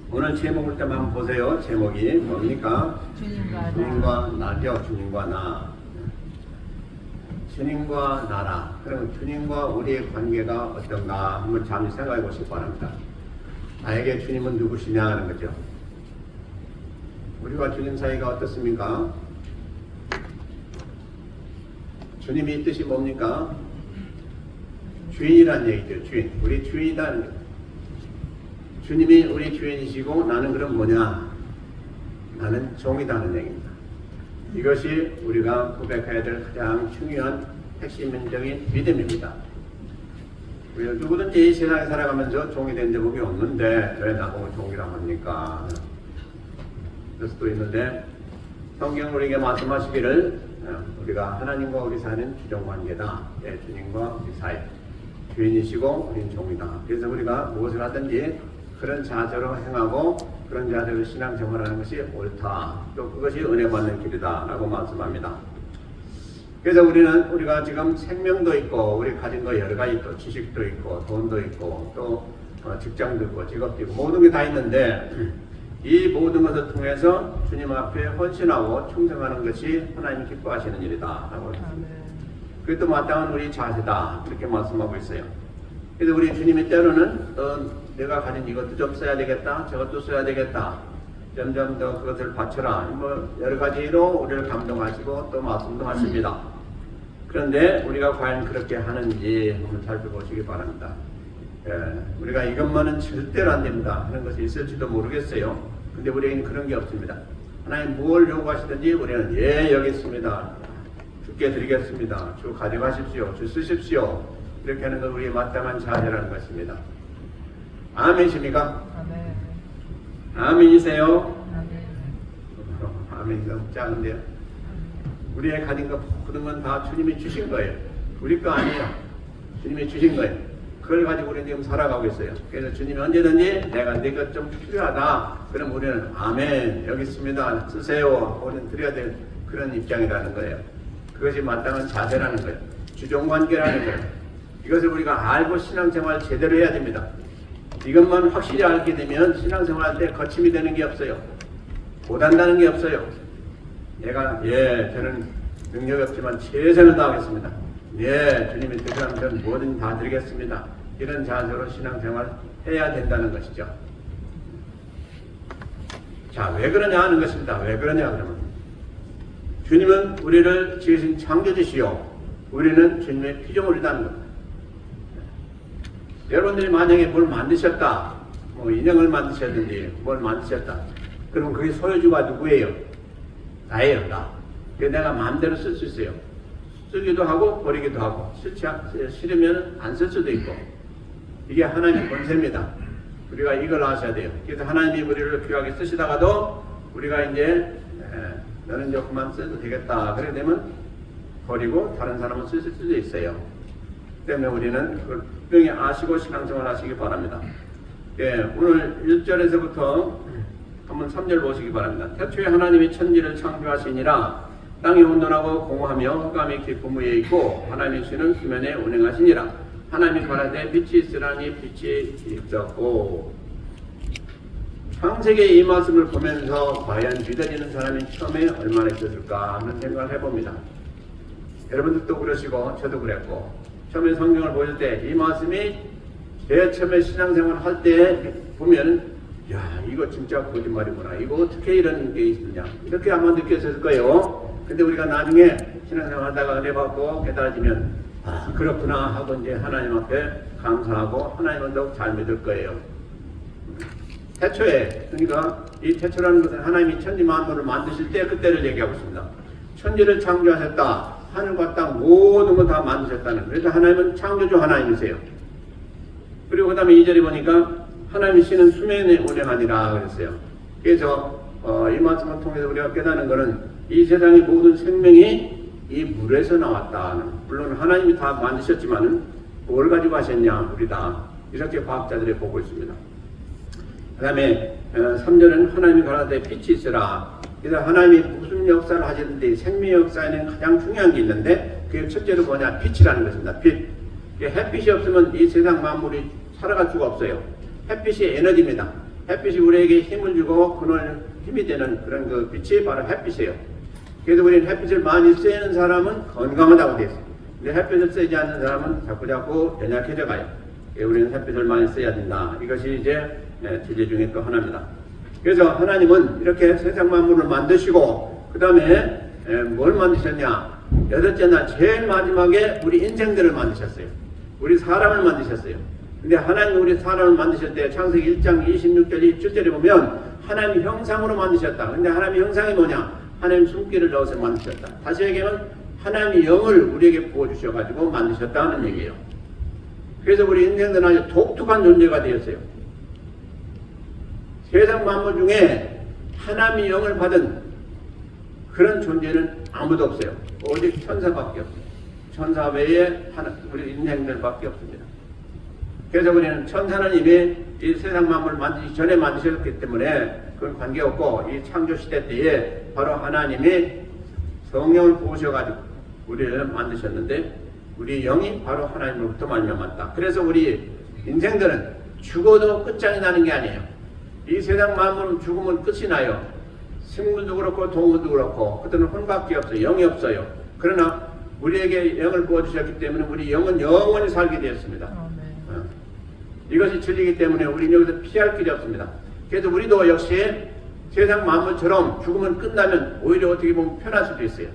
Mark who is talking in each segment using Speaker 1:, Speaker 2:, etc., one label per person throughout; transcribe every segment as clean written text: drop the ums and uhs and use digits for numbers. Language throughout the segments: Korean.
Speaker 1: 오늘 제목을 좀 한번 보세요. 제목이 뭡니까? 주님과 나죠. 주님과 나. 주님과 나라. 그럼 주님과 우리의 관계가 어떤가 한번 잠시 생각해 보시기 바랍니다. 나에게 주님은 누구시냐 하는 거죠. 우리가 주님 사이가 어떻습니까? 주님이 뜻이 뭡니까? 주인이라는 얘기죠. 주인. 우리 주인이라는 거죠. 주님이 우리 주인이시고 나는 그럼 뭐냐? 나는 종이다는 얘기입니다. 이것이 우리가 고백해야 될 가장 중요한 핵심적인 믿음입니다. 우리 누구든지 이 세상에 살아가면서 종이 된 적이 없는데 왜 나보고 종이라고 합니까? 그럴 수도 있는데 성경은 우리에게 말씀하시기를 우리가 하나님과 우리 사이는 주종관계다. 주님과 우리 사이 주인이시고 우리는 종이다. 그래서 우리가 무엇을 하든지 그런 자세로 행하고 그런 자세로 신앙생활하는 것이 옳다. 또 그것이 은혜 받는 길이다 라고 말씀합니다. 그래서 우리가 지금 생명도 있고 우리 가진 거 여러 가지 또 지식도 있고 돈도 있고 또 직장도 있고 직업도 있고 모든 게 다 있는데 이 모든 것을 통해서 주님 앞에 헌신하고 충성하는 것이 하나님 기뻐하시는 일이다 라고 했습니다. 그게 또 마땅한 우리 자세다 이렇게 말씀하고 있어요. 그래서 우리 주님이 때로는 내가 가진 이것도 좀 써야 되겠다, 저것도 써야 되겠다. 점점 더 그것을 바쳐라. 뭐 여러 가지로 우리를 감동하시고 또 말씀도 하십니다. 그런데 우리가 과연 그렇게 하는지 한번 살펴보시기 바랍니다. 우리가 이것만은 절대로 안 됩니다 하는 것이 있을지도 모르겠어요. 근데 우리에게는 그런 게 없습니다. 하나님 뭘 요구하시든지 우리는 예 여기 있습니다. 주께 드리겠습니다. 주 가져가십시오. 주 쓰십시오. 이렇게 하는 건 우리의 마땅한 자세라는 것입니다. 아멘이십니까?
Speaker 2: 아멘.
Speaker 1: 아멘이세요? 아멘이 너무 작은데요. 우리의 가진 것 모든 건 다 주님이 주신 거예요. 우리 거 아니에요. 주님이 주신 거예요. 그걸 가지고 우리는 지금 살아가고 있어요. 그래서 주님이 언제든지 내가 네 것 좀 필요하다. 그럼 우리는 아멘 여기 있습니다. 쓰세요. 우리는 드려야 될 그런 입장이라는 거예요. 그것이 마땅한 자세라는 거예요. 주종관계라는 거예요. 이것을 우리가 알고 신앙생활 제대로 해야 됩니다. 이것만 확실히 알게 되면 신앙생활할 때 거침이 되는 게 없어요. 못한다는 게 없어요. 내가 저는 능력이 없지만 최선을 다하겠습니다. 주님이 드리라면 저는 뭐든 다 드리겠습니다. 이런 자세로 신앙생활 해야 된다는 것이죠. 자, 왜 그러냐 하는 것입니다. 왜 그러냐 그러면 주님은 우리를 지으신 창조주시요 우리는 주님의 피조물이라는 겁니다. 여러분들이 만약에 뭘 만드셨다, 뭐 인형을 만드셨든지 뭘 만드셨다, 그럼 그게 소유주가 누구예요? 나예요, 나. 그래서 내가 마음대로 쓸 수 있어요. 쓰기도 하고 버리기도 하고 싫으면 안 쓸 수도 있고. 이게 하나님의 권세입니다. 우리가 이걸 아셔야 돼요. 그래서 하나님이 우리를 필요하게 쓰시다가도 우리가 이제 너는 조금만 써도 되겠다 그렇게 되면 버리고 다른 사람은 쓸 수도 있어요. 때문에 우리는 그걸 분명히 아시고 신앙생활 하시기 바랍니다. 오늘 1절에서부터 한번 3절 보시기 바랍니다. 태초에 하나님이 천지를 창조하시니라. 땅이 온전하고 공허하며 흑암이 깊은 위에 있고 하나님이 쉬는 수면에 운행하시니라. 하나님이 가라되 빛이 있으라니 빛이 있었고. 창세기의 이 말씀을 보면서 과연 믿어지는 사람이 처음에 얼마나 있었을까 하는 생각을 해봅니다. 여러분들도 그러시고 저도 그랬고 처음에 성경을 보실 때 이 말씀이 제일 처음에 신앙생활 할 때 보면 야 이거 진짜 거짓말이구나. 이거 어떻게 이런 게 있느냐. 이렇게 아마 느꼈을 거예요. 근데 우리가 나중에 신앙생활 하다가 은혜 받고 깨달아지면 아 그렇구나 하고 이제 하나님 앞에 감사하고 하나님은 더욱 잘 믿을 거예요. 태초에 그러니까 이 태초라는 것은 하나님이 천지 만물을 만드실 때 그때를 얘기하고 있습니다. 천지를 창조하셨다. 하늘과 땅 모든 걸 다 만드셨다는. 그래서 하나님은 창조주 하나님이세요. 그리고 그 다음에 2절에 보니까 하나님이 쉬는 수면에 운행하니라 그랬어요. 그래서 이 말씀을 통해서 우리가 깨닫는 것은 이 세상의 모든 생명이 이 물에서 나왔다. 물론 하나님이 다 만드셨지만은 뭘 가지고 하셨냐 우리 다 이렇게 과학자들이 보고 있습니다. 그 다음에 3절은 하나님이 가라되 빛이 있으라. 그래서 하나님이 무슨 역사를 하시는데 생명 역사에는 가장 중요한 게 있는데 그게 첫째로 뭐냐? 빛이라는 것입니다. 빛. 햇빛이 없으면 이 세상 만물이 살아갈 수가 없어요. 햇빛이 에너지입니다. 햇빛이 우리에게 힘을 주고 그늘 힘이 되는 그런 그 빛이 바로 햇빛이에요. 그래서 우리는 햇빛을 많이 쐬는 사람은 건강하다고 되어 있어요. 근데 햇빛을 쐬지 않는 사람은 자꾸자꾸 연약해져 가요. 우리는 햇빛을 많이 써야 된다. 이것이 이제 진리 중에 또 하나입니다. 그래서 하나님은 이렇게 세상 만물을 만드시고 그 다음에 뭘 만드셨냐? 여덟째 날 제일 마지막에 우리 인생들을 만드셨어요. 우리 사람을 만드셨어요. 근데 하나님 우리 사람을 만드실 때 창세기 1장 26절 27절에 보면 하나님 형상으로 만드셨다. 근데 하나님 형상이 뭐냐? 하나님 숨기를 넣어서 만드셨다. 다시 얘기하면 하나님의 영을 우리에게 부어주셔가지고 만드셨다는 얘기예요. 그래서 우리 인생들은 아주 독특한 존재가 되었어요. 세상 만물 중에 하나님의 영을 받은 그런 존재는 아무도 없어요. 오직 천사밖에 없어요. 천사 외에 우리 인생들밖에 없습니다. 그래서 우리는 천사는 이미 이 세상 만물을 만드시기 전에 만드셨기 때문에 그건 관계없고 이 창조시대 때에 바로 하나님이 성령을 부으셔가지고 우리를 만드셨는데 우리 영이 바로 하나님으로부터 말미암았다. 그래서 우리 인생들은 죽어도 끝장이 나는 게 아니에요. 이 세상 만물은 죽으면 끝이 나요. 생물도 그렇고 동물도 그렇고 그들은 혼밖에 없어요. 영이 없어요. 그러나 우리에게 영을 부어주셨기 때문에 우리 영은 영원히 살게 되었습니다. 이것이 진리이기 때문에 우리는 여기서 피할 길이 없습니다. 그래서 우리도 역시 세상 만물처럼 죽으면 끝나면 오히려 어떻게 보면 편할 수도 있어요.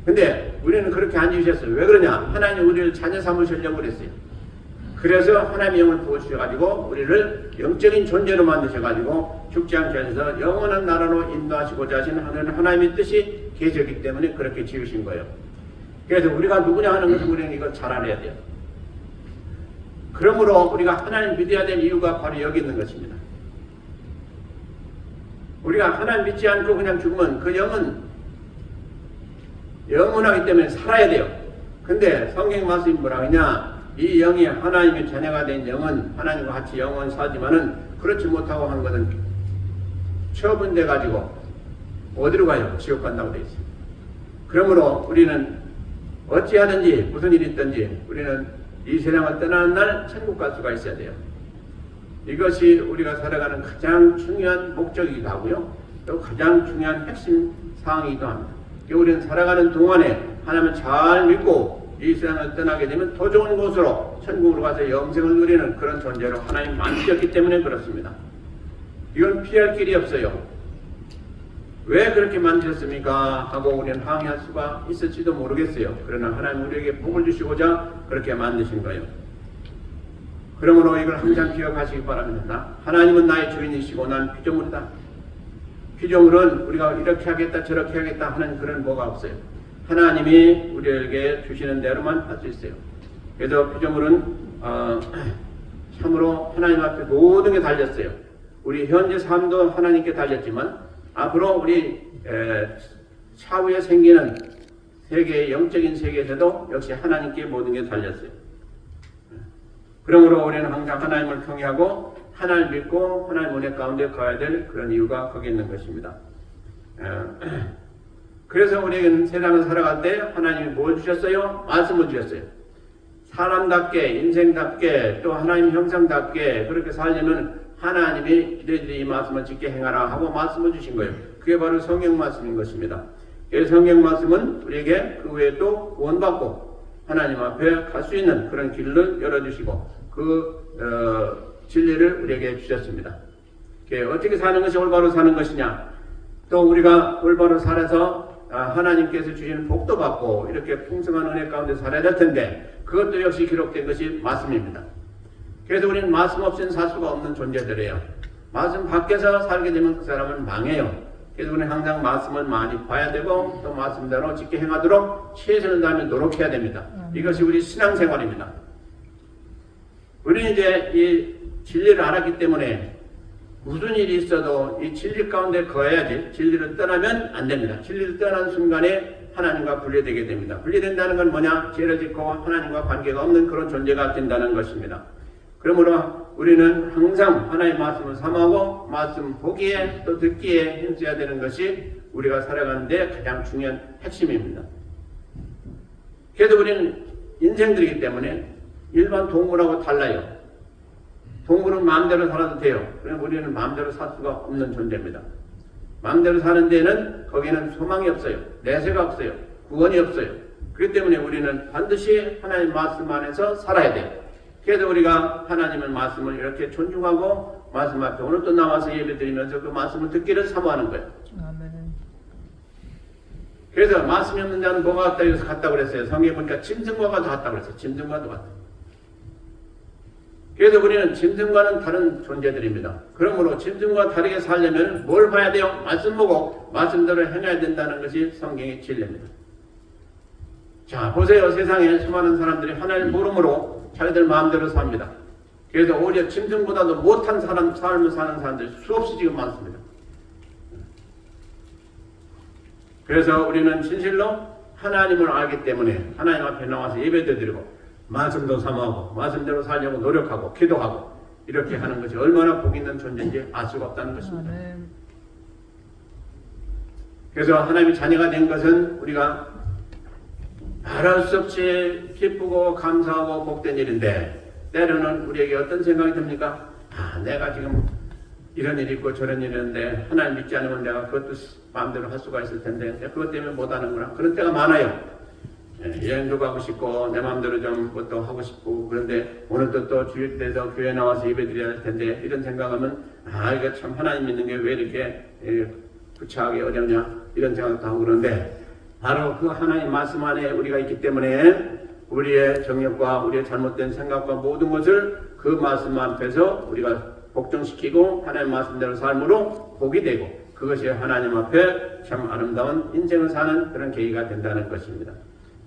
Speaker 1: 근데 우리는 그렇게 안 지으셨어요. 왜 그러냐? 하나님 우리를 자녀 삼으시려고 그랬어요. 그래서 하나님의 영을 부어주셔가지고 우리를 영적인 존재로 만드셔가지고 죽지 않게 하셔서 영원한 나라로 인도하시고자 하신 하나님의 뜻이 계셨기 때문에 그렇게 지으신 거예요. 그래서 우리가 누구냐 하는 것을 우리는 이거 잘 알아야 돼요. 그러므로 우리가 하나님 믿어야 될 이유가 바로 여기 있는 것입니다. 우리가 하나님 믿지 않고 그냥 죽으면 그 영은 영원하기 때문에 살아야 돼요. 근데 성경 말씀이 뭐라 하냐? 이 영이 하나님의 자녀가 된 영은 하나님과 같이 영원 사지만은 그렇지 못하고 한 것은 처분돼 가지고 어디로 가요? 지옥 간다고 되어 있어요. 그러므로 우리는 어찌하든지 무슨 일이 있든지 우리는 이 세상을 떠나는 날 천국 갈 수가 있어야 돼요. 이것이 우리가 살아가는 가장 중요한 목적이기도 하고요. 또 가장 중요한 핵심 사항이기도 합니다. 우리는 살아가는 동안에 하나님을 잘 믿고 이 세상을 떠나게 되면 더 좋은 곳으로 천국으로 가서 영생을 누리는 그런 존재로 하나님 만드셨기 때문에 그렇습니다. 이건 피할 길이 없어요. 왜 그렇게 만드셨습니까? 하고 우리는 항의할 수가 있을지도 모르겠어요. 그러나 하나님 우리에게 복을 주시고자 그렇게 만드신 거예요. 그러므로 이걸 항상 기억하시기 바랍니다. 하나님은 나의 주인이시고 난 피조물이다. 피조물은 우리가 이렇게 하겠다 저렇게 하겠다 하는 그런 뭐가 없어요. 하나님이 우리에게 주시는 대로만 할 수 있어요. 그래서 피조물은 참으로 하나님 앞에 모든 게 달렸어요. 우리 현재 삶도 하나님께 달렸지만 앞으로 우리 차후에 생기는 세계, 영적인 세계에서도 역시 하나님께 모든 게 달렸어요. 그러므로 우리는 항상 하나님을 경외하고 하나님을 믿고 하나님 은혜 가운데 가야 될 그런 이유가 거기 있는 것입니다. 그래서 우리는 세상을 살아갈 때 하나님이 뭘 주셨어요? 말씀을 주셨어요. 사람답게, 인생답게, 또 하나님 형상답게 그렇게 살려면 하나님이 너희들이 이 말씀을 지켜 행하라 하고 말씀을 주신 거예요. 그게 바로 성경 말씀인 것입니다. 그래서 성경 말씀은 우리에게 그 외에 또 구원받고 하나님 앞에 갈 수 있는 그런 길을 열어주시고 그 진리를 우리에게 주셨습니다. 어떻게 사는 것이 올바로 사는 것이냐? 또 우리가 올바로 살아서 하나님께서 주시는 복도 받고 이렇게 풍성한 은혜 가운데 살아야 될 텐데 그것도 역시 기록된 것이 말씀입니다. 그래서 우리는 말씀 없이는 살 수가 없는 존재들이에요. 말씀 밖에서 살게 되면 그 사람은 망해요. 그래서 우리는 항상 말씀을 많이 봐야 되고 또 말씀대로 지켜 행하도록 최선을 다하며 노력해야 됩니다. 이것이 우리 신앙생활입니다. 우리는 이제 이 진리를 알았기 때문에 무슨 일이 있어도 이 진리 가운데 거해야지 진리를 떠나면 안 됩니다. 진리를 떠난 순간에 하나님과 분리되게 됩니다. 분리된다는 건 뭐냐? 죄를 짓고 하나님과 관계가 없는 그런 존재가 된다는 것입니다. 그러므로 우리는 항상 하나님의 말씀을 삼하고 말씀 보기에 또 듣기에 힘써야 되는 것이 우리가 살아가는 데 가장 중요한 핵심입니다. 그래도 우리는 인생들이기 때문에 일반 동물하고 달라요. 동물은 마음대로 살아도 돼요. 그러나 우리는 마음대로 살 수가 없는 존재입니다. 마음대로 사는 데는 거기는 소망이 없어요. 내세가 없어요. 구원이 없어요. 그렇기 때문에 우리는 반드시 하나님 말씀 안에서 살아야 돼요. 그래서 우리가 하나님의 말씀을 이렇게 존중하고 말씀 앞에 오늘 또 나와서 예배드리면서 그 말씀을 듣기를 사모하는 거예요.
Speaker 2: 아멘.
Speaker 1: 그래서 말씀이 없는 자는 뭐가 같다 여기서 같다고 그랬어요. 성경에 보니까 짐승과가 같다고 그랬어요. 짐승과도 같다. 그래서 우리는 짐승과는 다른 존재들입니다. 그러므로 짐승과 다르게 살려면 뭘 봐야 돼요? 말씀 보고 말씀대로 행해야 된다는 것이 성경의 진리입니다. 자, 보세요. 세상에 수많은 사람들이 하나님 모름으로 자기들 마음대로 삽니다. 그래서 오히려 짐승보다도 못한 삶을 사는 사람들이 수없이 지금 많습니다. 그래서 우리는 진실로 하나님을 알기 때문에 하나님 앞에 나와서 예배도 드리고 말씀도 사모하고 말씀대로 살려고 노력하고 기도하고 이렇게 하는 것이 얼마나 복 있는 존재인지 알 수가 없다는 것입니다.
Speaker 2: 아멘.
Speaker 1: 그래서 하나님의 자녀가 된 것은 우리가 말할 수 없이 기쁘고 감사하고 복된 일인데 때로는 우리에게 어떤 생각이 듭니까? 내가 지금 이런 일이 있고 저런 일이 있는데 하나님 믿지 않으면 내가 그것도 마음대로 할 수가 있을 텐데 내가 그것 때문에 못하는구나. 그런 때가 많아요. 여행도 가고 싶고 내 마음대로 좀 그것도 하고 싶고 그런데 오늘도 또 주일때에서 교회 나와서 예배드려야 할 텐데 이런 생각하면 이거 참 하나님 믿는 게 왜 이렇게 구차하게 어렵냐 이런 생각도 하고 그런데 바로 그 하나님 말씀 안에 우리가 있기 때문에 우리의 정욕과 우리의 잘못된 생각과 모든 것을 그 말씀 앞에서 우리가 복종시키고 하나님 말씀대로 삶으로 복이 되고 그것이 하나님 앞에 참 아름다운 인생을 사는 그런 계기가 된다는 것입니다.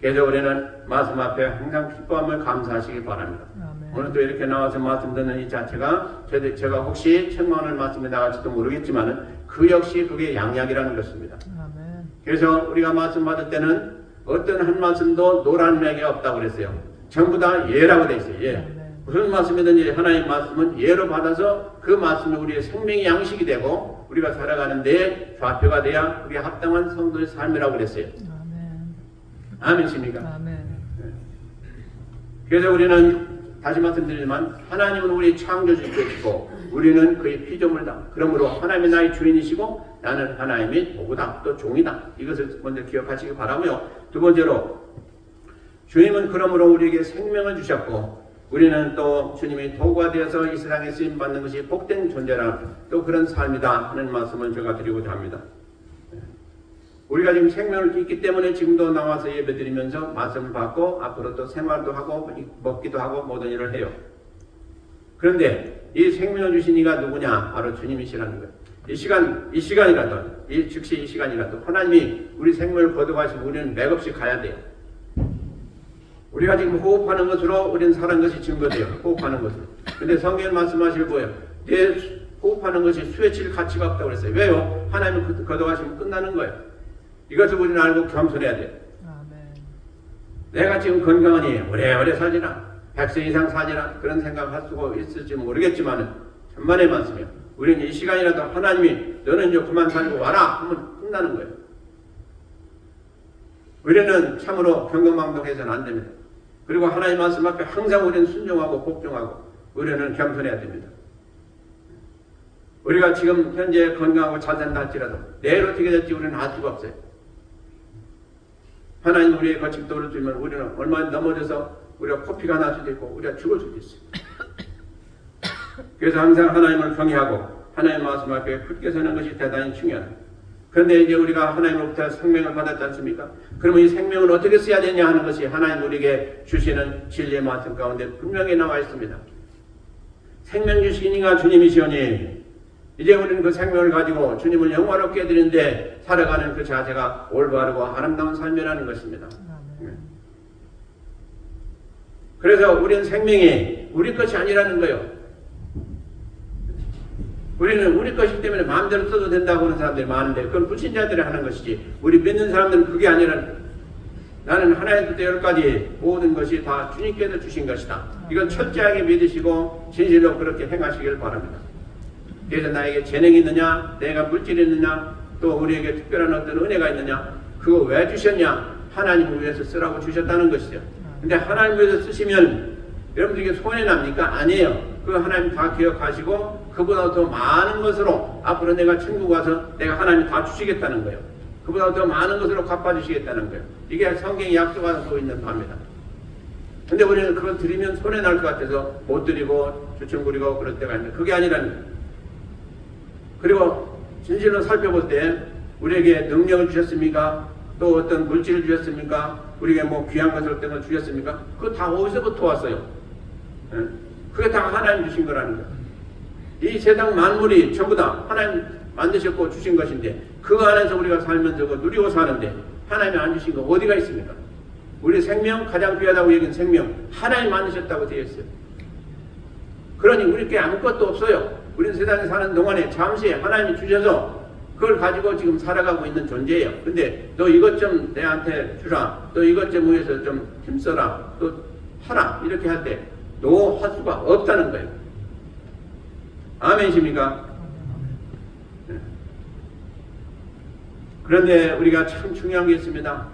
Speaker 1: 그래서 우리는 말씀 앞에 항상 기뻐함을 감사하시기 바랍니다.
Speaker 2: 아멘.
Speaker 1: 오늘 또 이렇게 나와서 말씀 듣는 이 자체가 제가 혹시 천만원을 말씀에 나갈지도 모르겠지만 그 역시 그게 양약이라는 것입니다.
Speaker 2: 아멘.
Speaker 1: 그래서 우리가 말씀 받을 때는 어떤 한 말씀도 노란 맥이 없다고 그랬어요. 전부 다 예라고 돼 있어요. 예.
Speaker 2: 아멘.
Speaker 1: 무슨 말씀이든지 하나님 말씀은 예로 받아서 그 말씀이 우리의 생명의 양식이 되고 우리가 살아가는 데 좌표가 돼야 우리의 합당한 성도의 삶이라고 그랬어요. 아멘입니까?
Speaker 2: 아멘.
Speaker 1: 그래서 우리는 다시 말씀드리지만 하나님은 우리 창조주이시고 우리는 그의 피조물이다. 그러므로 하나님이 나의 주인이시고 나는 하나님의 도구다. 또 종이다. 이것을 먼저 기억하시기 바라고요. 두 번째로 주님은 그러므로 우리에게 생명을 주셨고 우리는 또 주님의 도구가 되어서 이 세상에 쓰임받는 것이 복된 존재라 또 그런 삶이다 하는 말씀을 제가 드리고자 합니다. 우리가 지금 생명을 있기 때문에 지금도 나와서 예배드리면서 말씀을 받고 앞으로 또 생활도 하고 먹기도 하고 모든 일을 해요. 그런데 이 생명을 주신 이가 누구냐? 바로 주님이시라는 거예요. 이 시간이라도 즉시 이 시간이라도 하나님이 우리 생명을 거둬가시고 우리는 맥없이 가야 돼요. 우리가 지금 호흡하는 것으로 우리는 사는 것이 증거돼요. 호흡하는 것으로. 근데 성경에 말씀하실 거예요. 내 호흡하는 것이 수에 칠 가치가 없다고 그랬어요. 왜요? 하나님을 거둬가시면 끝나는 거예요. 이것을 우리는 알고 겸손해야 돼요.
Speaker 2: 아멘.
Speaker 1: 내가 지금 건강하니 오래오래 살리라 100세 이상 살리라 그런 생각을 할 수가 있을지 모르겠지만 천만의 말씀이에요. 우리는 이 시간이라도 하나님이 너는 이제 그만 살고 와라 하면 끝나는 거예요. 우리는 참으로 경건망동해서는 안 됩니다. 그리고 하나님 말씀 앞에 항상 우리는 순종하고 복종하고 우리는 겸손해야 됩니다. 우리가 지금 현재 건강하고 잘 산다 할지라도 내일 어떻게 될지 우리는 알 수가 없어요. 하나님 우리의 거침돌을 주면 우리는 얼마나 넘어져서 우리가 코피가 날 수도 있고 우리가 죽을 수도 있어요. 그래서 항상 하나님을 경외하고 하나님 말씀 앞에 굳게 서는 것이 대단히 중요합니다. 그런데 이제 우리가 하나님으로부터 생명을 받았지 않습니까? 그러면 이 생명을 어떻게 써야 되냐 하는 것이 하나님 우리에게 주시는 진리의 말씀 가운데 분명히 나와 있습니다. 생명 주신 이가 주님이시오니 이제 우리는 그 생명을 가지고 주님을 영화롭게 해드리는데 살아가는 그 자세가 올바르고 아름다운 삶이라는 것입니다. 그래서 우리는 생명이 우리 것이 아니라는 거예요. 우리는 우리 것이기 때문에 마음대로 써도 된다고 하는 사람들이 많은데 그건 불신자들이 하는 것이지 우리 믿는 사람들은 그게 아니라는 거예요. 나는 하나님 뜻대로까지 모든 것이 다 주님께서 주신 것이다. 이건 철저하게 믿으시고 진실로 그렇게 행하시길 바랍니다. 그래서 나에게 재능이 있느냐, 내가 물질이 있느냐, 또 우리에게 특별한 어떤 은혜가 있느냐, 그거 왜 주셨냐? 하나님을 위해서 쓰라고 주셨다는 것이죠. 근데 하나님을 위해서 쓰시면 여러분들 이게 손해납니까? 아니에요. 그 하나님 다 기억하시고 그보다 더 많은 것으로 앞으로 내가 천국 와서 내가 하나님 다 주시겠다는 거예요. 그보다 더 많은 것으로 갚아주시겠다는 거예요. 이게 성경이 약속하고 있는 바입니다. 근데 우리는 그걸 드리면 손해날 것 같아서 못 드리고 주춤부리고 그럴 때가 있는데 그게 아니라는 거예요. 그리고 진실로 살펴볼 때 우리에게 능력을 주셨습니까? 또 어떤 물질을 주셨습니까? 우리에게 뭐 귀한 것을 어떤 걸 주셨습니까? 그거 다 어디서부터 왔어요? 그게 다 하나님 주신 거라는 거예요. 이 세상 만물이 전부 다 하나님 만드셨고 주신 것인데 그 안에서 우리가 살면서 누리고 사는데 하나님이 안 주신 거 어디가 있습니까? 우리 생명, 가장 귀하다고 얘기한 생명 하나님 만드셨다고 되어 있어요. 그러니 우리께 아무것도 없어요. 우리는 세상에 사는 동안에 잠시 하나님이 주셔서 그걸 가지고 지금 살아가고 있는 존재예요. 근데 너 이것 좀 내한테 주라. 또 이것 좀 위해서 좀 힘써라. 또 하라. 이렇게 할 때 너 할 수가 없다는 거예요. 아멘이십니까? 네. 그런데 우리가 참 중요한 게 있습니다.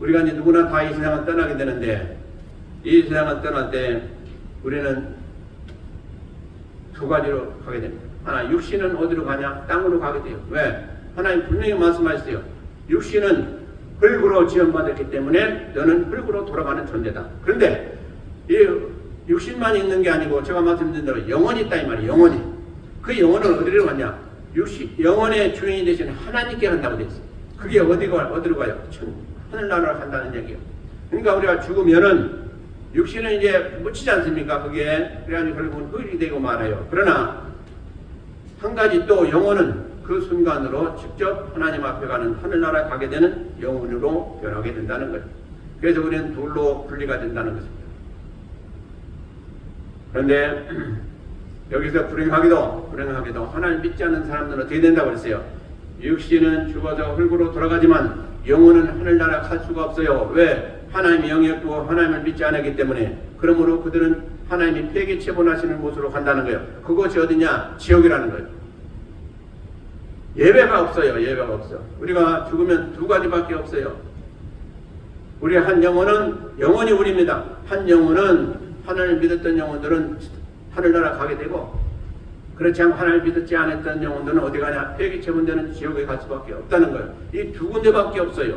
Speaker 1: 우리가 이제 누구나 다 이 세상을 떠나게 되는데 이 세상을 떠날 때 우리는 두 가지로 가게 됩니다. 하나, 육신은 어디로 가냐? 땅으로 가게 돼요. 왜? 하나님 분명히 말씀하셨어요. 육신은 흙으로 지원받았기 때문에 너는 흙으로 돌아가는 존재다. 그런데 이 육신만 있는 게 아니고 제가 말씀드린 대로 영혼이 있다 이 말이에요. 영혼이. 그 영혼은 어디로 가냐? 영혼의 주인이 되신 하나님께 간다고 되어 있어요. 그게 어디로 가요? 하늘나라로 간다는 얘기예요. 그러니까 우리가 죽으면은 육신은 이제 묻히지 않습니까? 그게 그래가지고 결국은 흙이 되고 말아요. 그러나 한 가지 또 영혼은 그 순간으로 직접 하나님 앞에 가는 하늘나라에 가게 되는 영혼으로 변하게 된다는 거예요. 그래서 우리는 둘로 분리가 된다는 것입니다. 그런데 여기서 불행하게도 하나님 믿지 않는 사람들은 어떻게 된다고 그랬어요? 육신은 죽어서 흙으로 돌아가지만 영혼은 하늘나라 갈 수가 없어요. 왜? 하나님이 영이었고 하나님을 믿지 않았기 때문에. 그러므로 그들은 하나님이 폐기 처분하시는 곳으로 간다는 거예요. 그곳이 어디냐? 지옥이라는 거예요. 예배가 없어요. 예배가 없어. 우리가 죽으면 두 가지밖에 없어요. 우리 한 영혼은 영혼이 우리입니다. 한 영혼은 하나님을 믿었던 영혼들은 하늘나라 가게 되고 그렇지 않고 하나님을 믿지 않았던 영혼들은 어디 가냐? 폐기 처분되는 지옥에 갈 수밖에 없다는 거예요. 이 두 군데밖에 없어요.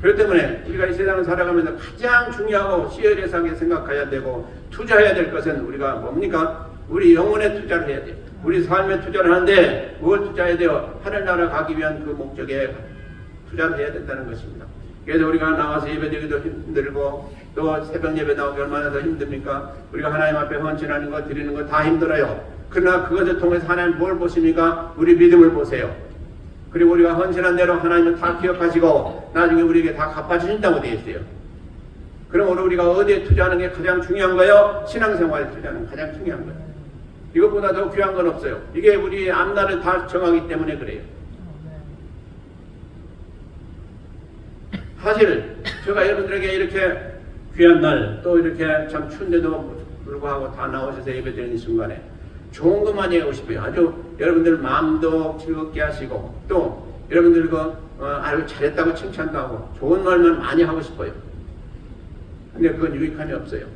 Speaker 1: 그렇기 때문에 우리가 이 세상을 살아가면서 가장 중요하고 시열예사하게 생각해야 되고 투자해야 될 것은 우리가 뭡니까? 우리 영혼에 투자를 해야 돼요. 우리 삶에 투자를 하는데 뭘 투자해야 돼요? 하늘나라 가기 위한 그 목적에 투자를 해야 된다는 것입니다. 그래서 우리가 나와서 예배드리기도 힘들고 또 새벽 예배 나오기 얼마나 더 힘듭니까? 우리가 하나님 앞에 헌신하는 거 드리는 거 다 힘들어요. 그러나 그것을 통해서 하나님 뭘 보십니까? 우리 믿음을 보세요. 그리고 우리가 헌신한 대로 하나님은 다 기억하시고 나중에 우리에게 다 갚아주신다고 되어 있어요. 그러므로 우리가 어디에 투자하는 게 가장 중요한 거예요? 신앙생활에 투자하는 게 가장 중요한 거예요. 이것보다 더 귀한 건 없어요. 이게 우리 앞날을 다 정하기 때문에 그래요. 사실 제가 여러분들에게 이렇게 귀한 날 또 이렇게 참 추운데도 불구하고 다 나오셔서 예배드리는 이 순간에 좋은 것만 얘기하고 싶어요. 아주 여러분들 마음도 즐겁게 하시고 또 여러분들 아유 잘했다고 칭찬도 하고 좋은 말만 많이 하고 싶어요. 근데 그건 유익함이 없어요.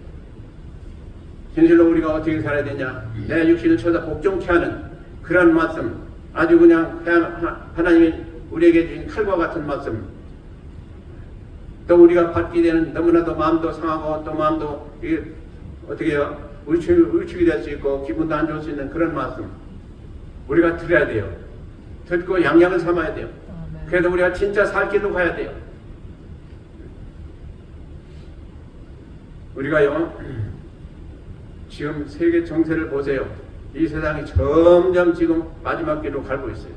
Speaker 1: 진실로 우리가 어떻게 살아야 되냐? 내 육신을 쳐다 복종케 하는 그런 말씀, 아주 그냥 하나님이 우리에게 주신 칼과 같은 말씀, 또 우리가 받게 되는 너무나도 마음도 상하고 또 마음도 이게 어떻게 해요? 울축이 될 수 있고 기분도 안 좋을 수 있는 그런 말씀 우리가 들어야 돼요. 듣고 양약을 삼아야 돼요. 그래도 우리가 진짜 살 길로 가야 돼요. 우리가요 지금 세계 정세를 보세요. 이 세상이 점점 지금 마지막 길로 가고 있어요.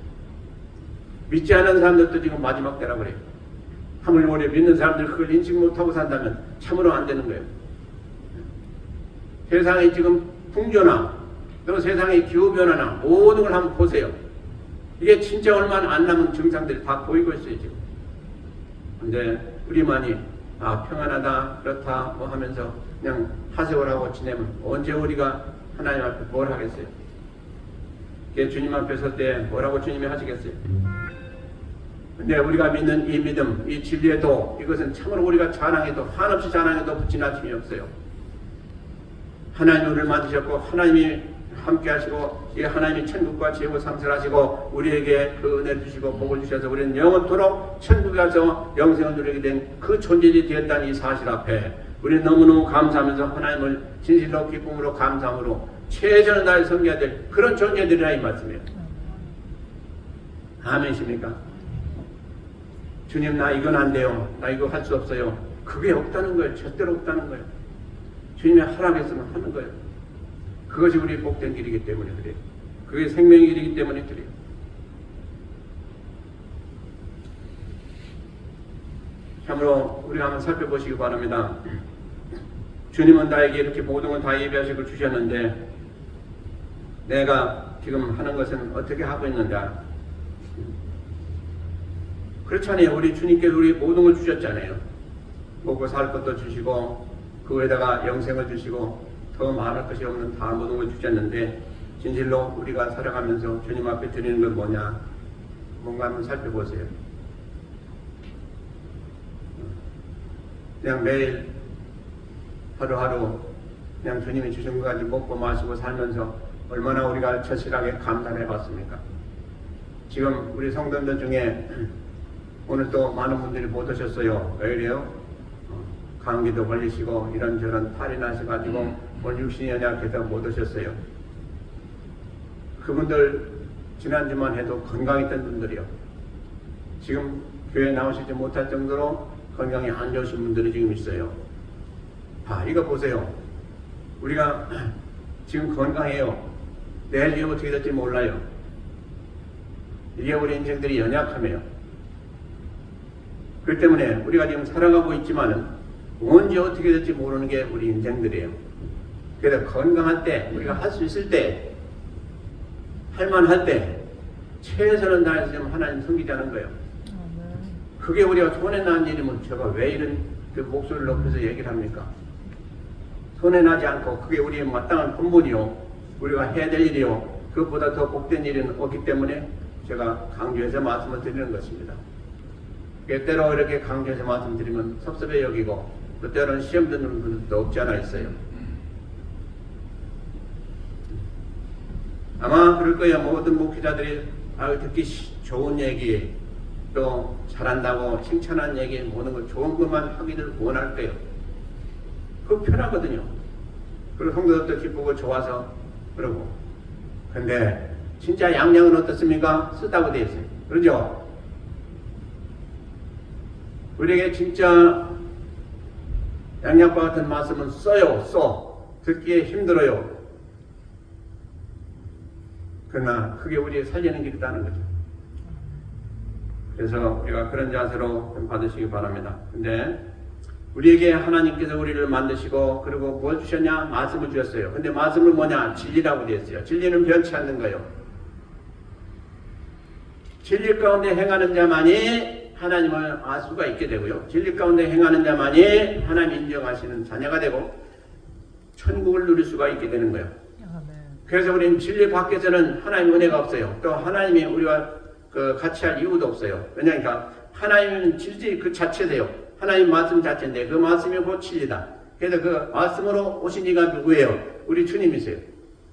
Speaker 1: 믿지 않은 사람들도 지금 마지막 때라고 그래요. 하물며 우리 믿는 사람들 그걸 인식 못하고 산다면 참으로 안 되는 거예요. 세상의 지금 풍조나 또 세상의 기후변화나 모든 걸 한번 보세요. 이게 진짜 얼마 안 남은 증상들이 다 보이고 있어요 지금. 근데 우리만이 평안하다 그렇다 뭐 하면서 그냥 하세요라고 지내면 언제 우리가 하나님 앞에 뭘 하겠어요? 주님 앞에 설 때 뭐라고 주님이 하시겠어요? 근데 우리가 믿는 이 믿음, 이 진리에도 이것은 참으로 우리가 자랑해도 한없이 자랑해도 붙인 아침이 없어요. 하나님 우리를 만드셨고 하나님이 함께 하시고 이 하나님이 천국과 지옥을 상설하시고 우리에게 그 은혜를 주시고 복을 주셔서 우리는 영원토록 천국에 가서 영생을 누리게 된 그 존재들이 되었다는 이 사실 앞에 우리는 너무너무 감사하면서 하나님을 진실로 기쁨으로 감사함으로 최선을 다해 섬겨야 될 그런 존재들이라 이 말씀이에요. 아멘이십니까? 주님 나 이건 안 돼요. 나 이거 할 수 없어요. 그게 없다는 거예요. 절대로 없다는 거예요. 주님이 허락했으면 하는 거예요. 그것이 우리 복된 길이기 때문에 그래요. 그게 생명의 길이기 때문에 그래요. 참으로 우리가 한번 살펴보시기 바랍니다. 주님은 나에게 이렇게 모든 걸 다 예비하시고 주셨는데 내가 지금 하는 것은 어떻게 하고 있는가? 그렇잖아요. 우리 주님께서 우리 모든 걸 주셨잖아요. 먹고 살 것도 주시고 그 위에다가 영생을 주시고 더 말할 것이 없는 다 모든 걸 주셨는데 진실로 우리가 살아가면서 주님 앞에 드리는 건 뭐냐? 뭔가 한번 살펴보세요. 그냥 매일 하루하루 그냥 주님이 주신 것 가지고 먹고 마시고 살면서 얼마나 우리가 처실하게 감사해 봤습니까? 지금 우리 성도들 중에 오늘 또 많은 분들이 못 오셨어요. 왜 이래요? 감기도 걸리시고 이런저런 탈이 나셔가지고 오늘 육신이 연약해서 못 오셨어요. 그분들 지난주만 해도 건강했던 분들이요. 지금 교회 나오시지 못할 정도로 건강이 안 좋으신 분들이 지금 있어요. 이거 보세요. 우리가 지금 건강해요. 내일이 어떻게 될지 몰라요. 이게 우리 인생들이 연약함이에요. 그렇기 때문에 우리가 지금 살아가고 있지만은 언제 어떻게 될지 모르는 게 우리 인생들이에요. 그래서 건강할 때, 우리가 할 수 있을 때, 할만할 때 최선을 다해서 좀 하나님 섬기자는 거예요. 그게 우리가 손해나는 일이면 제가 왜 이런 그 목소리를 높여서 얘기를 합니까? 손해나지 않고 그게 우리의 마땅한 본분이요. 우리가 해야 될 일이요. 그것보다 더 복된 일은 없기 때문에 제가 강조해서 말씀을 드리는 것입니다. 때로 이렇게 강조해서 말씀드리면 섭섭해 여기고 또 때로는 시험 듣는 분들도 없지 않아 있어요. 아마 그럴 거예요. 모든 목회자들이 듣기 좋은 얘기 또 잘한다고 칭찬한 얘기 모든 걸 좋은 것만 하기를 원할 거예요. 그거 편하거든요. 그리고 성도들도 기쁘고 좋아서 그러고. 근데 진짜 양양은 어떻습니까? 쓰다고 되어 있어요. 그러죠? 우리에게 진짜 양양과 같은 말씀은 써. 듣기에 힘들어요. 그러나 그게 우리의 살리는 길이라는 거죠. 그래서 우리가 그런 자세로 받으시기 바랍니다. 근데 우리에게 하나님께서 우리를 만드시고 그리고 뭘 주셨냐? 말씀을 주셨어요. 근데 말씀은 뭐냐? 진리라고 되어 있어요. 진리는 변치 않는 거예요. 진리 가운데 행하는 자만이 하나님을 알 수가 있게 되고요. 진리 가운데 행하는 자만이 하나님 인정하시는 자녀가 되고 천국을 누릴 수가 있게 되는 거예요. 그래서 우리는 진리 밖에서는 하나님 은혜가 없어요. 또 하나님이 우리와 같이 할 이유도 없어요. 왜냐니까 하나님은 진리 그 자체세요. 하나님 말씀 자체인데 그 말씀이 곧 진리다. 그래서 그 말씀으로 오신 이가 누구예요? 우리 주님이세요.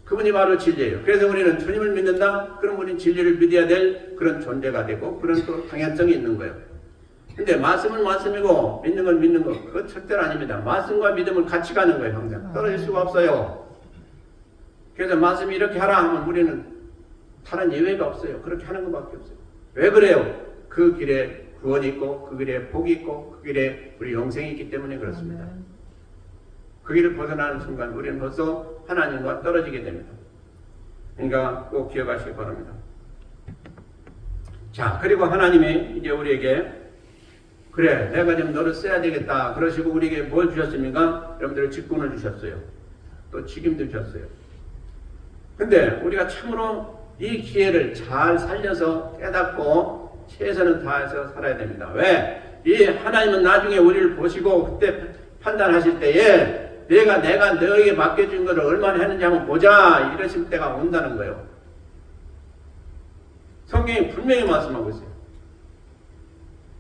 Speaker 1: 그분이 바로 진리예요. 그래서 우리는 주님을 믿는다? 그럼 우리는 진리를 믿어야 될 그런 존재가 되고 그런 또 당연성이 있는 거예요. 근데 말씀은 말씀이고 믿는 건 믿는 거 그거 절대로 아닙니다. 말씀과 믿음을 같이 가는 거예요. 항상 떨어질 수가 없어요. 그래서 말씀이 이렇게 하라 하면 우리는 다른 예외가 없어요. 그렇게 하는 것밖에 없어요. 왜 그래요? 그 길에 구원이 있고 그 길에 복이 있고 그 길에 우리 영생이 있기 때문에 그렇습니다. 그 길을 벗어나는 순간 우리는 벌써 하나님과 떨어지게 됩니다. 그러니까 꼭 기억하시기 바랍니다. 자, 그리고 하나님이 이제 우리에게 그래 내가 좀 너를 써야 되겠다 그러시고 우리에게 뭘 주셨습니까? 여러분들 직분을 주셨어요. 또 책임도 주셨어요. 근데 우리가 참으로 이 기회를 잘 살려서 깨닫고 최선을 다해서 살아야 됩니다. 왜? 이 하나님은 나중에 우리를 보시고 그때 판단하실 때에 내가 너에게 맡겨준 것을 얼마나 했는지 한번 보자 이러실 때가 온다는 거예요. 성경이 분명히 말씀하고 있어요.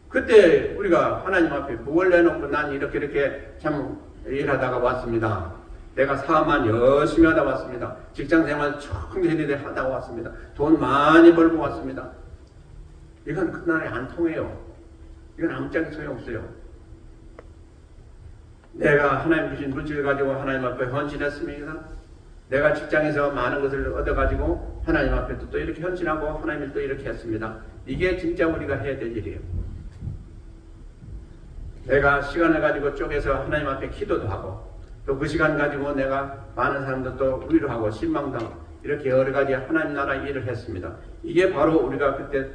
Speaker 1: 그때 우리가 하나님 앞에 뭘 내놓고 난 이렇게 참 일하다가 왔습니다. 내가 사업만 열심히 하다 왔습니다. 직장생활 청제리대 하다 왔습니다. 돈 많이 벌고 왔습니다. 이건 그날에 안 통해요. 이건 아무짝에 소용없어요. 내가 하나님 주신 물질을 가지고 하나님 앞에 헌신했습니다. 내가 직장에서 많은 것을 얻어가지고 하나님 앞에 또 이렇게 헌신하고 하나님을 또 이렇게 했습니다. 이게 진짜 우리가 해야 될 일이에요. 내가 시간을 가지고 쪼개서 하나님 앞에 기도도 하고 또 그 시간 가지고 내가 많은 사람들 또 위로하고 신망도 하고 이렇게 여러 가지 하나님 나라 일을 했습니다. 이게 바로 우리가 그때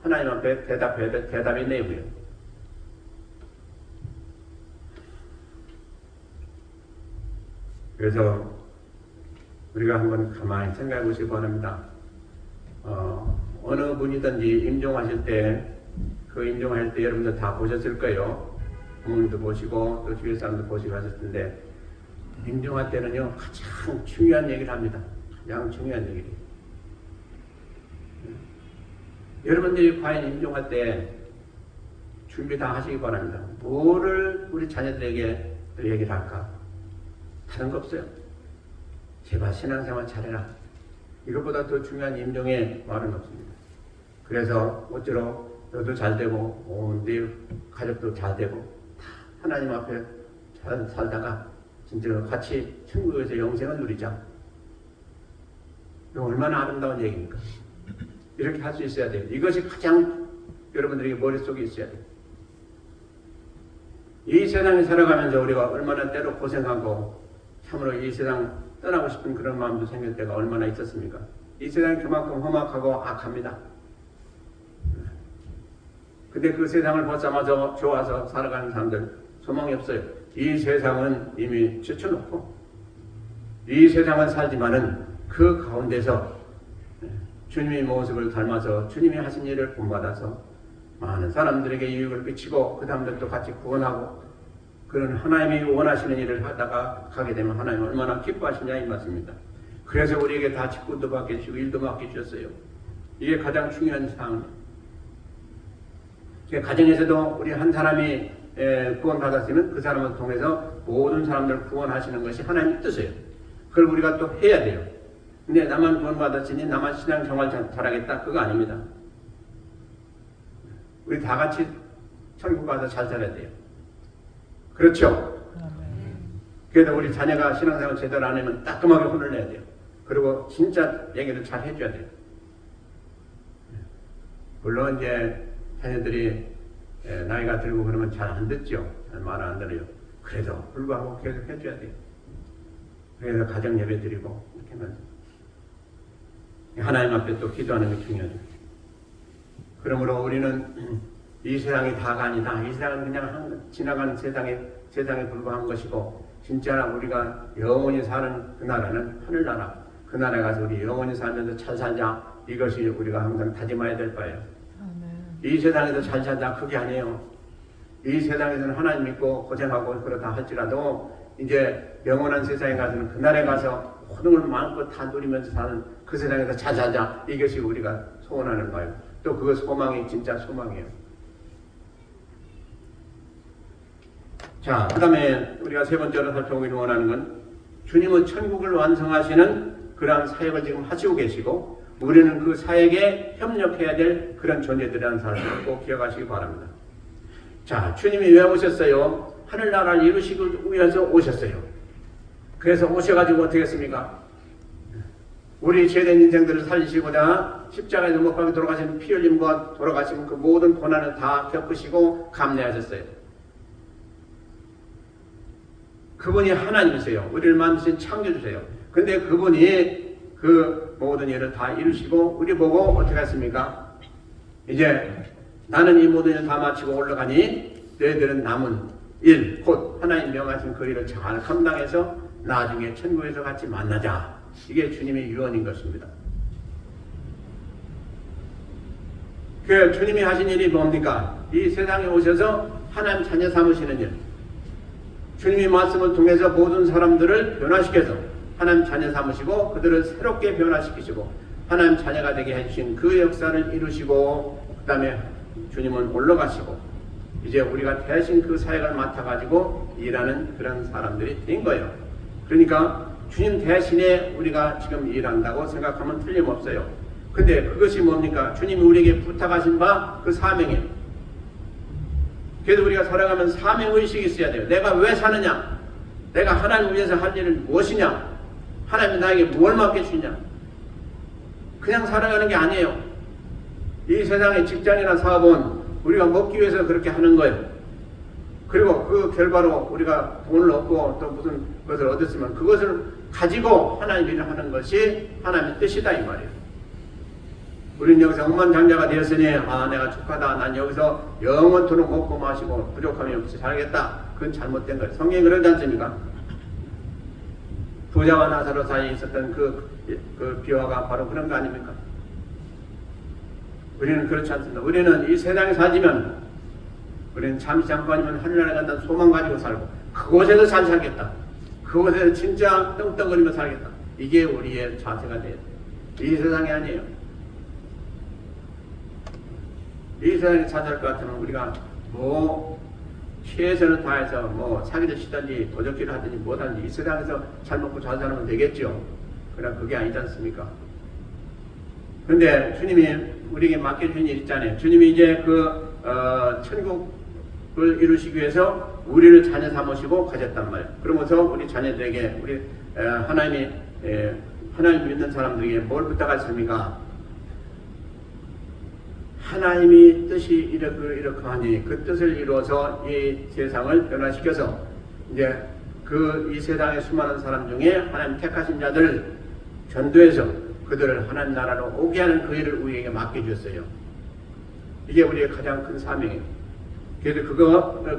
Speaker 1: 하나님 앞에 대답해야 될 대답의 내용이에요. 그래서 우리가 한번 가만히 생각해 보시기 바랍니다. 어느 분이든지 임종하실 때 그 임종할 때 여러분들 다 보셨을 거예요. 부모님도 보시고 또 주위 사람도 보시고 하셨을 텐데 임종할 때는요 가장 중요한 얘기를 합니다. 가장 중요한 얘기를. 여러분들이 과연 임종할 때 준비 다 하시기 바랍니다. 뭐를 우리 자녀들에게 얘기를 할까? 다른 거 없어요. 제발 신앙생활 잘해라. 이것보다 더 중요한 임종의 말은 없습니다. 그래서 어쩌로 너도 잘 되고 네 가족도 잘 되고 다 하나님 앞에 잘 살다가 진짜 같이 천국에서 영생을 누리자. 이거 얼마나 아름다운 얘기입니까? 이렇게 할 수 있어야 돼요. 이것이 가장 여러분들에게 머릿속에 있어야 돼요. 이 세상에 살아가면서 우리가 얼마나 때로 고생하고 참으로 이 세상 떠나고 싶은 그런 마음도 생길 때가 얼마나 있었습니까? 이 세상이 그만큼 험악하고 악합니다. 근데 그 세상을 벗어나서 좋아서 살아가는 사람들 소망이 없어요. 이 세상은 이미 제쳐놓고 이 세상은 살지만은 그 가운데서 주님의 모습을 닮아서 주님이 하신 일을 본받아서 많은 사람들에게 유익을 끼치고 그 사람들도 같이 구원하고 그런 하나님이 원하시는 일을 하다가 가게 되면 하나님 얼마나 기뻐하시냐 이 말씀입니다. 그래서 우리에게 다 직분도 맡겨주시고 일도 맡겨주셨어요. 이게 가장 중요한 사항입니다. 가정에서도 우리 한 사람이 구원받았으면 그 사람을 통해서 모든 사람들을 구원하시는 것이 하나님의 뜻이에요. 그걸 우리가 또 해야 돼요. 근데 나만 구원받았으니 나만 신앙생활 잘하겠다 그거 아닙니다. 우리 다 같이 천국 가서 잘 살아야 돼요. 그렇죠? 그래도 우리 자녀가 신앙생활 제대로 안 하면 따끔하게 혼을 내야 돼요. 그리고 진짜 얘기를 잘 해줘야 돼요. 물론 이제 자녀들이 나이가 들고 그러면 잘 안 듣죠. 말 안 들어요. 그래도 불구하고 계속 해줘야 돼요. 그래서 가정 예배 드리고 이렇게 하면 하나님 앞에 또 기도하는 게 중요하죠. 그러므로 우리는 이 세상이 다가 아니다. 이 세상은 그냥 지나가는 세상에 불과한 것이고 진짜 우리가 영원히 사는 그 나라는 하늘나라. 그 나라에 가서 우리 영원히 살면서 잘 살자. 이것이 우리가 항상 다짐해야 될 바예요. 이 세상에서 잘 살자 그게 아니에요. 이 세상에서는 하나님 믿고 고생하고 그렇다 할지라도 이제 영원한 세상에 가서는 그 나라에 가서 모든 걸 마음껏 다 누리면서 사는 그 세상에서 잘 살자. 이것이 우리가 소원하는 거예요. 또 그 소망이 진짜 소망이에요. 자, 그 다음에 우리가 세 번째로 살펴보기 원하는 건 주님은 천국을 완성하시는 그러한 사역을 지금 하시고 계시고 우리는 그 사역에 협력해야 될 그런 존재들이라는 사실을 꼭 기억하시기 바랍니다. 자, 주님이 왜 오셨어요? 하늘나라를 이루시기 위해서 오셨어요. 그래서 오셔가지고 어떻게 했습니까? 우리 죄된 인생들을 살리시고자 십자가에서 못 박혀 돌아가신 피 흘림과 돌아가신 그 모든 고난을 다 겪으시고 감내하셨어요. 그분이 하나님이세요. 우리를 만드신 창조주세요. 근데 그분이 그 모든 일을 다 이루시고 우리 보고 어떻게 했습니까? 이제 나는 이 모든 일을 다 마치고 올라가니 너희들은 남은 일, 곧 하나님 명하신 그 일을 잘 감당해서 나중에 천국에서 같이 만나자. 이게 주님의 유언인 것입니다. 그 주님이 하신 일이 뭡니까? 이 세상에 오셔서 하나님 자녀 삼으시는 일. 주님의 말씀을 통해서 모든 사람들을 변화시켜서 하나님 자녀 삼으시고 그들을 새롭게 변화시키시고 하나님 자녀가 되게 해주신 그 역사를 이루시고 그 다음에 주님은 올라가시고 이제 우리가 대신 그 사역을 맡아가지고 일하는 그런 사람들이 된 거예요. 그러니까 주님 대신에 우리가 지금 일한다고 생각하면 틀림없어요. 근데 그것이 뭡니까? 주님이 우리에게 부탁하신 바 그 사명이에요. 그래서 우리가 살아가면 사명의식이 있어야 돼요. 내가 왜 사느냐? 내가 하나님을 위해서 할 일은 무엇이냐? 하나님이 나에게 뭘 맡겨주냐? 그냥 살아가는 게 아니에요. 이 세상의 직장이나 사업은 우리가 먹기 위해서 그렇게 하는 거예요. 그리고 그 결과로 우리가 돈을 얻고 또 무슨 것을 얻었으면 그것을 가지고 하나님 일을 하는 것이 하나님의 뜻이다 이 말이에요. 우리는 여기서 억만장자가 되었으니 내가 축하다. 난 여기서 영원토록 먹고 마시고 부족함이 없이 살겠다. 그건 잘못된 거예요. 성경이 그러지 않습니까? 부자와 나사로 사이에 있었던 그 비화가 바로 그런 거 아닙니까? 우리는 그렇지 않습니다. 우리는 이 세상에 사지면 우리는 잠시 잠깐이면 하늘나라에 간다는 소망 가지고 살고 그곳에서 잘 살겠다. 그곳에서 진짜 떵떵거리며 살겠다. 이게 우리의 자세가 돼요. 이 세상이 아니에요. 이 세상에 찾아갈 것 같으면 우리가 최선을 다해서 사기를 치든지 도적질을 하든지 뭐든지 이 세상에서 잘 먹고 잘 살면 되겠죠. 그러나 그게 아니지 않습니까? 근데 주님이 우리에게 맡겨주신 일 있잖아요. 주님이 이제 천국을 이루시기 위해서 우리를 자녀 삼으시고 가졌단 말이에요. 그러면서 우리 자녀들에게 하나님 믿는 사람들에게 뭘 부탁하십니까? 하나님이 뜻이 이렇게 하니 그 뜻을 이루어서 이 세상을 변화시켜서 이제 이 세상의 수많은 사람 중에 하나님 택하신 자들을 전도해서 그들을 하나님 나라로 오게 하는 그 일을 우리에게 맡겨주었어요. 이게 우리의 가장 큰 사명이에요. 그래서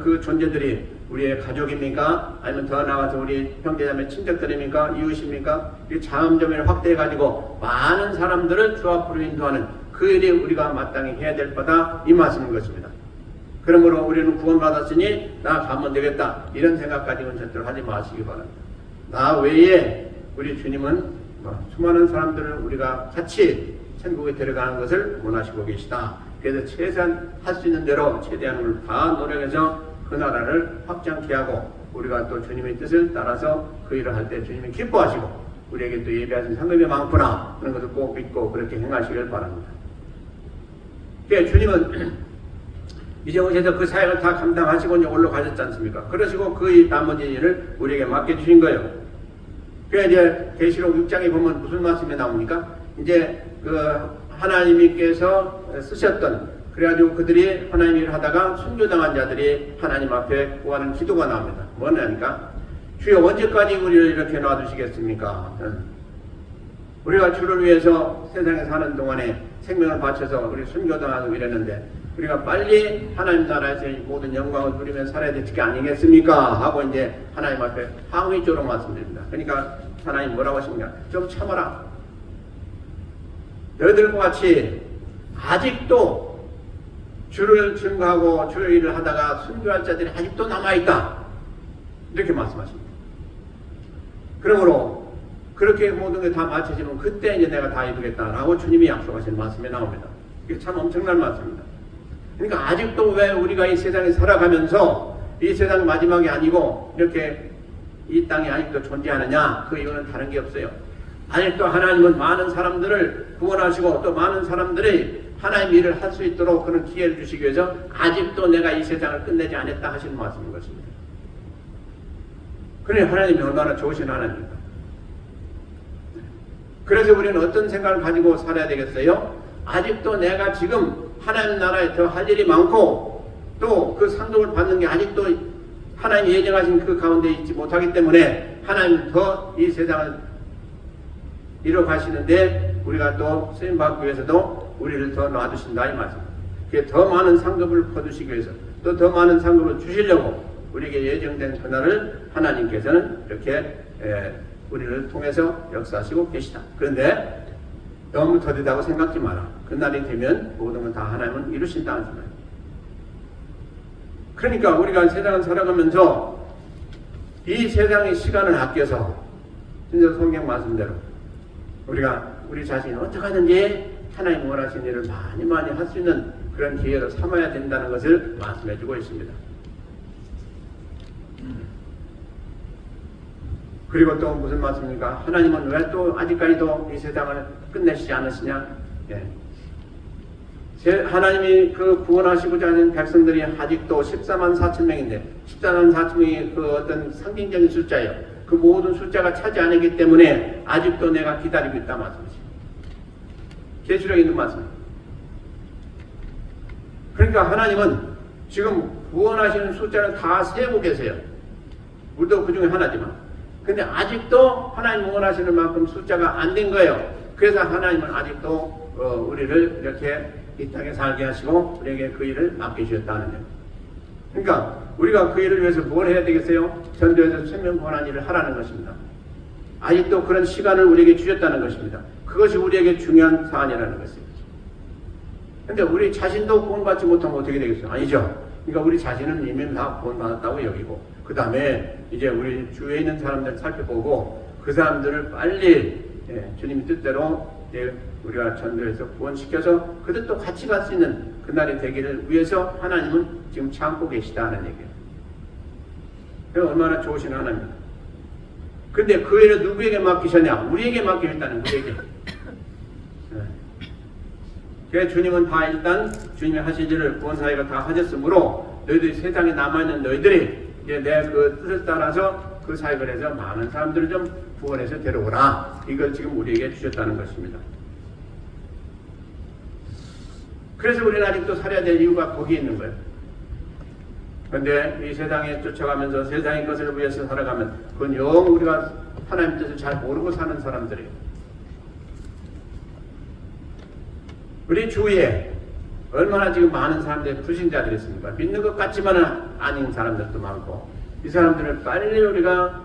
Speaker 1: 그 존재들이 우리의 가족입니까? 아니면 더 나아가서 우리 형제자매 친척들입니까? 이웃입니까? 이 자음점을 확대해가지고 많은 사람들을 주 앞으로 인도하는 그 일이 우리가 마땅히 해야 될 거다 이 말씀인 것입니다. 그러므로 우리는 구원받았으니 나 가면 되겠다 이런 생각 가지고는 절대로 하지 마시기 바랍니다. 나 외에 우리 주님은 수많은 사람들을 우리가 같이 천국에 데려가는 것을 원하시고 계시다. 그래서 최소한 할 수 있는 대로 최대한을 다 노력해서 그 나라를 확장케 하고 우리가 또 주님의 뜻을 따라서 그 일을 할 때 주님이 기뻐하시고 우리에게 또 예비하신 상급이 많구나 그런 것을 꼭 믿고 그렇게 행하시길 바랍니다. 그러니까 주님은 이제 오셔서 그 사역을 다 감당하시고 이제 올라가셨지 않습니까? 그러시고 그 나머지 일을 우리에게 맡겨주신 거예요. 그러니까 이제 계시록 6장에 보면 무슨 말씀이 나옵니까? 이제 하나님께서 쓰셨던 그래가지고 그들이 하나님 일을 하다가 순교당한 자들이 하나님 앞에 구하는 기도가 나옵니다. 뭐냐니까 주여 언제까지 우리를 이렇게 놔두시겠습니까? 우리가 주를 위해서 세상에 사는 동안에 생명을 바쳐서 우리 순교당하고 이랬는데 우리가 빨리 하나님 나라에서 모든 영광을 누리며 살아야 될 게 아니겠습니까? 하고 이제 하나님 앞에 항의조로 말씀드립니다. 그러니까 하나님 뭐라고 하십니까? 좀 참아라. 너희들과 같이 아직도 주를 증거하고 주의 일을 하다가 순교할 자들이 아직도 남아있다. 이렇게 말씀하십니다. 그러므로 그렇게 모든 게 다 맞춰지면 그때 이제 내가 다 이루겠다라고 주님이 약속하신 말씀이 나옵니다. 이게 참 엄청난 말씀입니다. 그러니까 아직도 왜 우리가 이 세상에 살아가면서 이 세상 마지막이 아니고 이렇게 이 땅이 아직도 존재하느냐? 그 이유는 다른 게 없어요. 아직도 하나님은 많은 사람들을 구원하시고 또 많은 사람들이 하나님 일을 할 수 있도록 그런 기회를 주시기 위해서 아직도 내가 이 세상을 끝내지 않았다 하시는 말씀인 것입니다. 그러니 하나님이 얼마나 좋으신 하나님입니까? 그래서 우리는 어떤 생각을 가지고 살아야 되겠어요? 아직도 내가 지금 하나님 나라에 더 할 일이 많고 또 그 상급을 받는 게 아직도 하나님 예정하신 그 가운데 있지 못하기 때문에 하나님 더 이 세상을 이뤄 가시는데 우리가 또 쓰임 받기 위해서도 우리를 더 놔두신다 이 말씀입니다. 그게 더 많은 상급을 거두시기 위해서 또 더 많은 상급을 주시려고 우리에게 예정된 그날을 하나님께서는 이렇게 우리를 통해서 역사하시고 계시다. 그런데 너무 더디다고 생각지 마라. 그날이 되면 모든 건 다 하나님은 이루신다는 말이에요. 그러니까 우리가 세상을 살아가면서 이 세상의 시간을 아껴서 진짜 성경 말씀대로 우리가 우리 자신이 어떻게 하든지 하나님 원하시는 일을 많이 할 수 있는 그런 기회로 삼아야 된다는 것을 말씀해 주고 있습니다. 그리고 또 무슨 말씀입니까? 하나님은 왜 또 아직까지도 이 세상을 끝내시지 않으시냐? 예. 하나님이 그 구원하시고자 하는 백성들이 아직도 14만 4천 명인데 14만 4천 명이 그 어떤 상징적인 숫자예요. 그 모든 숫자가 차지 않기 때문에 아직도 내가 기다리고 있다 말씀이죠. 계시록에 있는 말씀. 그러니까 하나님은 지금 구원하시는 숫자를 다 세고 계세요. 우리도 그 중에 하나지만. 근데 아직도 하나님 원하시는 만큼 숫자가 안 된 거예요. 그래서 하나님은 아직도 우리를 이렇게 이 땅에 살게 하시고 우리에게 그 일을 맡기셨다는 거예요. 그러니까 우리가 그 일을 위해서 뭘 해야 되겠어요? 전도에서 생명 권한 일을 하라는 것입니다. 아직도 그런 시간을 우리에게 주셨다는 것입니다. 그것이 우리에게 중요한 사안이라는 것이에요. 근데 우리 자신도 구원받지 못하면 어떻게 되겠어요? 아니죠. 그러니까 우리 자신은 이미 다 구원받았다고 여기고 그 다음에 이제 우리 주위에 있는 사람들 살펴보고 그 사람들을 빨리 주님 뜻대로 우리가 전도해서 구원시켜서 그들도 같이 갈 수 있는 그날이 되기를 위해서 하나님은 지금 참고 계시다는 얘기예요. 그럼 얼마나 좋으신 하나님입니다. 근데 그 일을 누구에게 맡기셨냐? 우리에게 맡기셨다는 우리에게. 그래서 주님은 다 일단 주님이 하실 일을 구원사회가 다 하셨으므로 너희들이 세상에 남아있는 너희들이 이제 내 그 뜻을 따라서 그 사역을 해서 많은 사람들을 좀 구원해서 데려오라. 이걸 지금 우리에게 주셨다는 것입니다. 그래서 우리는 아직도 살아야 될 이유가 거기에 있는 거예요. 그런데 이 세상에 쫓아가면서 세상의 것을 위해서 살아가면 그건 영 우리가 하나님 뜻을 잘 모르고 사는 사람들이에요. 우리 주위에 얼마나 지금 많은 사람들이 불신자들이 있습니까? 믿는 것 같지만은 아닌 사람들도 많고 이 사람들을 빨리 우리가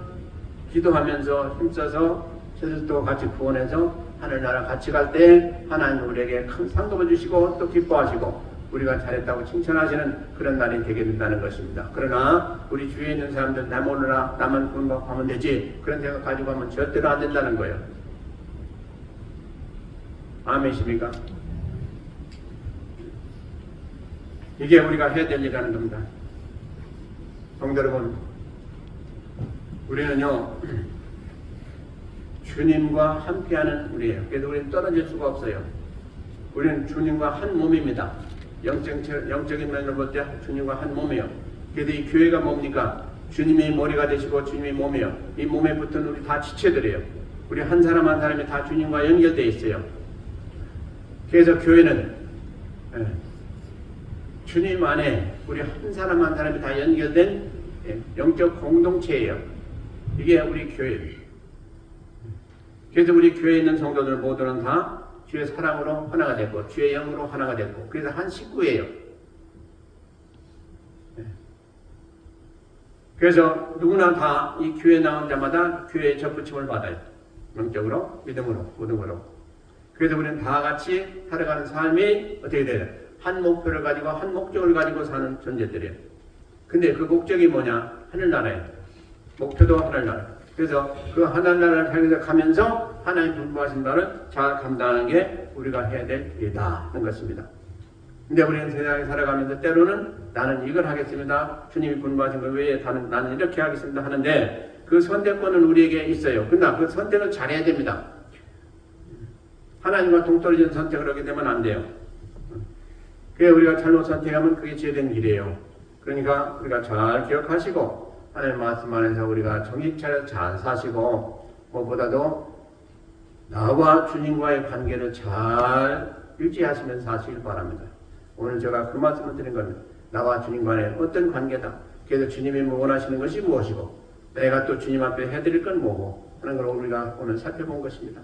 Speaker 1: 기도하면서 힘써서 세상도 같이 구원해서 하늘나라 같이 갈 때 하나님 우리에게 큰 상급을 주시고 또 기뻐하시고 우리가 잘했다고 칭찬하시는 그런 날이 되게 된다는 것입니다. 그러나 우리 주위에 있는 사람들 나 모르나 나만 구원받으면 되지 그런 생각 가지고 하면 절대로 안 된다는 거예요. 아멘이십니까? 이게 우리가 해야 될 일이라는 겁니다. 성도 여러분, 우리는요 주님과 함께하는 우리예요. 그래서 우리는 떨어질 수가 없어요. 우리는 주님과 한 몸입니다. 영적인 면으로 볼 때 주님과 한 몸이에요. 그래서 이 교회가 뭡니까? 주님이 머리가 되시고 주님이 몸이에요. 이 몸에 붙은 우리 다 지체들이에요. 우리 한 사람 한 사람이 다 주님과 연결되어 있어요. 그래서 교회는 주님 안에 우리 한 사람 한 사람이 다 연결된 영적 공동체예요. 이게 우리 교회예요. 그래서 우리 교회에 있는 성도들 모두는 다 주의 사랑으로 하나가 됐고 주의 영으로 하나가 됐고 그래서 한 식구예요. 그래서 누구나 다 이 교회 나온 자마다 교회의 접붙임을 받아요. 영적으로, 믿음으로, 모든으로. 그래서 우리는 다 같이 살아가는 삶이 어떻게 돼요? 한 목표를 가지고 한 목적을 가지고 사는 존재들이에요. 근데 그 목적이 뭐냐? 하늘나라예요. 목표도 하늘나라. 그래서 그 하늘나라를 향해서 가면서 하나님 분부하신 바를 잘 감당하는 게 우리가 해야 될 일이다는 것입니다. 근데 우리는 세상에 살아가면서 때로는 나는 이걸 하겠습니다. 주님이 분부하신 것 외에 나는 이렇게 하겠습니다 하는데 그 선택권은 우리에게 있어요. 그러나 그 선택을 잘해야 됩니다. 하나님과 동떨어진 선택을 하게 되면 안 돼요. 그래 우리가 잘못 선택하면 그게 죄된 길이에요. 그러니까 우리가 잘 기억하시고 하나님 말씀 안에서 우리가 정신 차려 잘 사시고 무엇보다도 나와 주님과의 관계를 잘 유지하시면서 사시길 바랍니다. 오늘 제가 그 말씀을 드린 겁니다. 나와 주님과의 어떤 관계다. 그래서 주님이 원하시는 것이 무엇이고 내가 또 주님 앞에 해드릴 건 뭐고 하는 걸 우리가 오늘 살펴본 것입니다.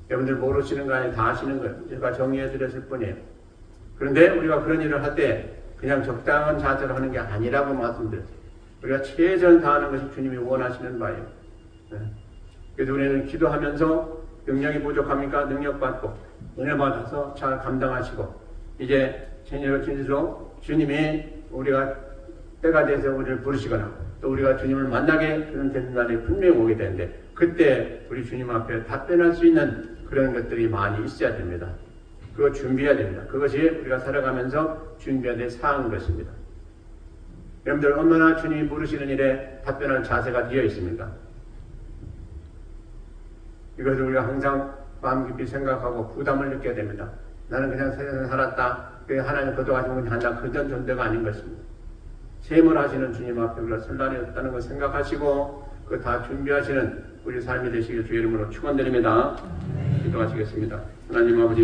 Speaker 1: 여러분들 모르시는 거 아니에요. 다 아시는 거예요. 제가 정리해 드렸을 뿐이에요. 그런데 우리가 그런 일을 할 때 그냥 적당한 자세로 하는 게 아니라고 말씀드렸어요. 우리가 최선을 다하는 것이 주님이 원하시는 바예요. 그래서 우리는 기도하면서 능력이 부족합니까? 능력 받고 은혜 받아서 잘 감당하시고 이제 진리로 주님이 우리가 때가 돼서 우리를 부르시거나 또 우리가 주님을 만나게 되는 날이 분명히 오게 되는데 그때 우리 주님 앞에 답변할 수 있는 그런 것들이 많이 있어야 됩니다. 그거 준비해야 됩니다. 그것이 우리가 살아가면서 준비해야 될 사항인 것입니다. 여러분들 얼마나 주님이 부르시는 일에 답변할 자세가 되어 있습니까? 이것을 우리가 항상 마음 깊이 생각하고 부담을 느껴야 됩니다. 나는 그냥 세상에 살았다. 하나님 거둬가지고 그냥 한다. 그런 존재가 아닌 것입니다. 셈을 하시는 주님 앞에 우리가 설 날이 없다는 걸 생각하시고 그 다 준비하시는 우리 삶이 되시길 주의 이름으로 축원드립니다. 기도하시겠습니다. 하나님 아버지